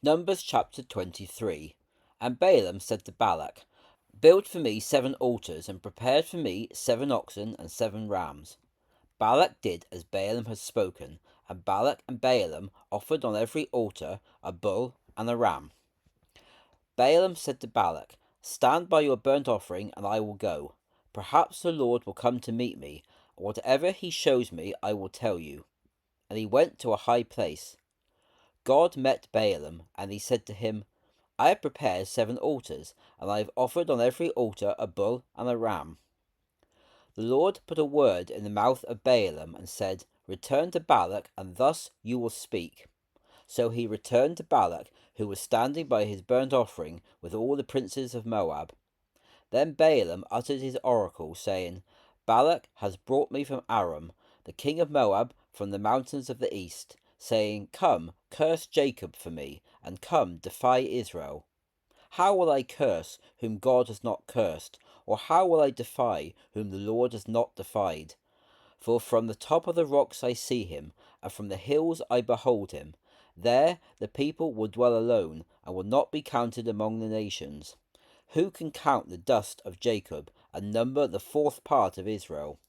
Numbers chapter 23. And Balaam said to Balak, Build for me 7 altars, and prepare for me 7 oxen and 7 rams. Balak did as Balaam had spoken, and Balak and Balaam offered on every altar a bull and a ram. Balaam said to Balak, Stand by your burnt offering, and I will go. Perhaps the Lord will come to meet me, and whatever he shows me I will tell you. And he went to a high place. God met Balaam, and he said to him, I have prepared 7 altars, and I have offered on every altar a bull and a ram. The Lord put a word in the mouth of Balaam, and said, Return to Balak, and thus you will speak. So he returned to Balak, who was standing by his burnt offering with all the princes of Moab. Then Balaam uttered his oracle, saying, Balak has brought me from Aram, the king of Moab, from the mountains of the east, saying, Come, curse Jacob for me, and come, defy Israel. How will I curse whom God has not cursed? Or how will I defy whom the Lord has not defied? For from the top of the rocks I see him, and from the hills I behold him. There the people will dwell alone, and will not be counted among the nations. Who can count the dust of Jacob, and number the 4th part of Israel?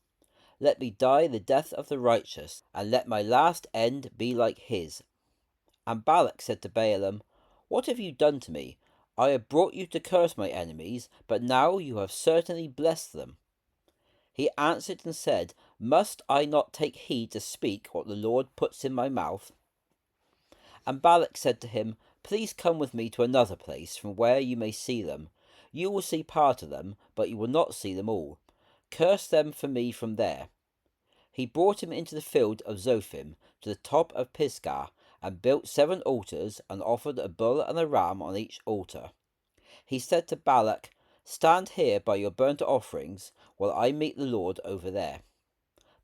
Let me die the death of the righteous, and let my last end be like his. And Balak said to Balaam, What have you done to me? I have brought you to curse my enemies, but now you have certainly blessed them. He answered and said, Must I not take heed to speak what the Lord puts in my mouth? And Balak said to him, Please come with me to another place, from where you may see them. You will see part of them, but you will not see them all. Curse them for me from there. He brought him into the field of Zophim, to the top of Pisgah, and built 7 altars, and offered a bull and a ram on each altar. He said to Balak, Stand here by your burnt offerings, while I meet the Lord over there.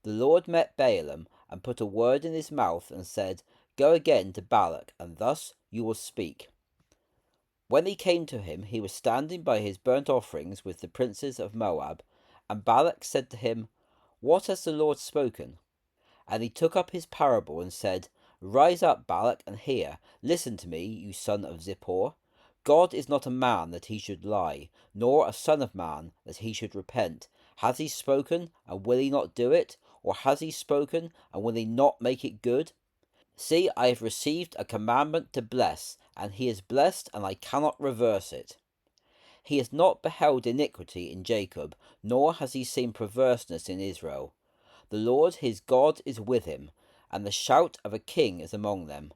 The Lord met Balaam, and put a word in his mouth, and said, Go again to Balak, and thus you will speak. When he came to him, he was standing by his burnt offerings with the princes of Moab. And Balak said to him, What has the Lord spoken? And he took up his parable, and said, Rise up, Balak, and hear. Listen to me, you son of Zippor. God is not a man that he should lie, nor a son of man that he should repent. Has he spoken, and will he not do it? Or has he spoken, and will he not make it good? See, I have received a commandment to bless, and he is blessed, and I cannot reverse it. He has not beheld iniquity in Jacob, nor has he seen perverseness in Israel. The Lord his God is with him, and the shout of a king is among them.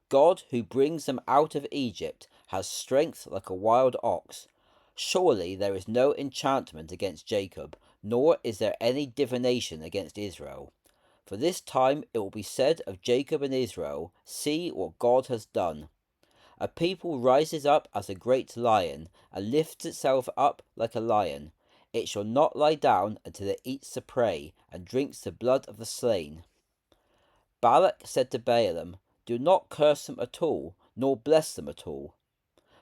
God, who brings them out of Egypt, has strength like a wild ox. Surely there is no enchantment against Jacob, nor is there any divination against Israel. For this time it will be said of Jacob and Israel, See what God has done. A people rises up as a great lion, and lifts itself up like a lion. It shall not lie down until it eats the prey, and drinks the blood of the slain. Balak said to Balaam, Do not curse them at all, nor bless them at all.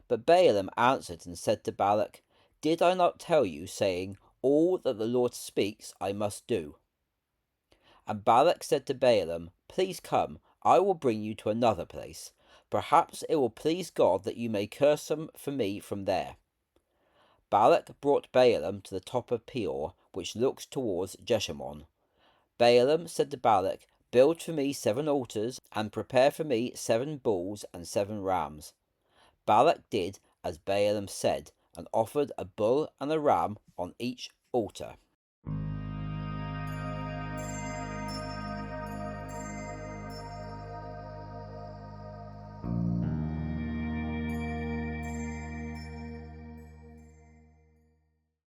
But Balaam answered and said to Balak, Did I not tell you, saying, All that the Lord speaks I must do? And Balak said to Balaam, Please come, I will bring you to another place. Perhaps it will please God that you may curse them for me from there. Balak brought Balaam to the top of Peor, which looks towards Jeshimon. Balaam said to Balak, Build for me 7 altars, and prepare for me 7 bulls and 7 rams. Balak did as Balaam said, and offered a bull and a ram on each altar.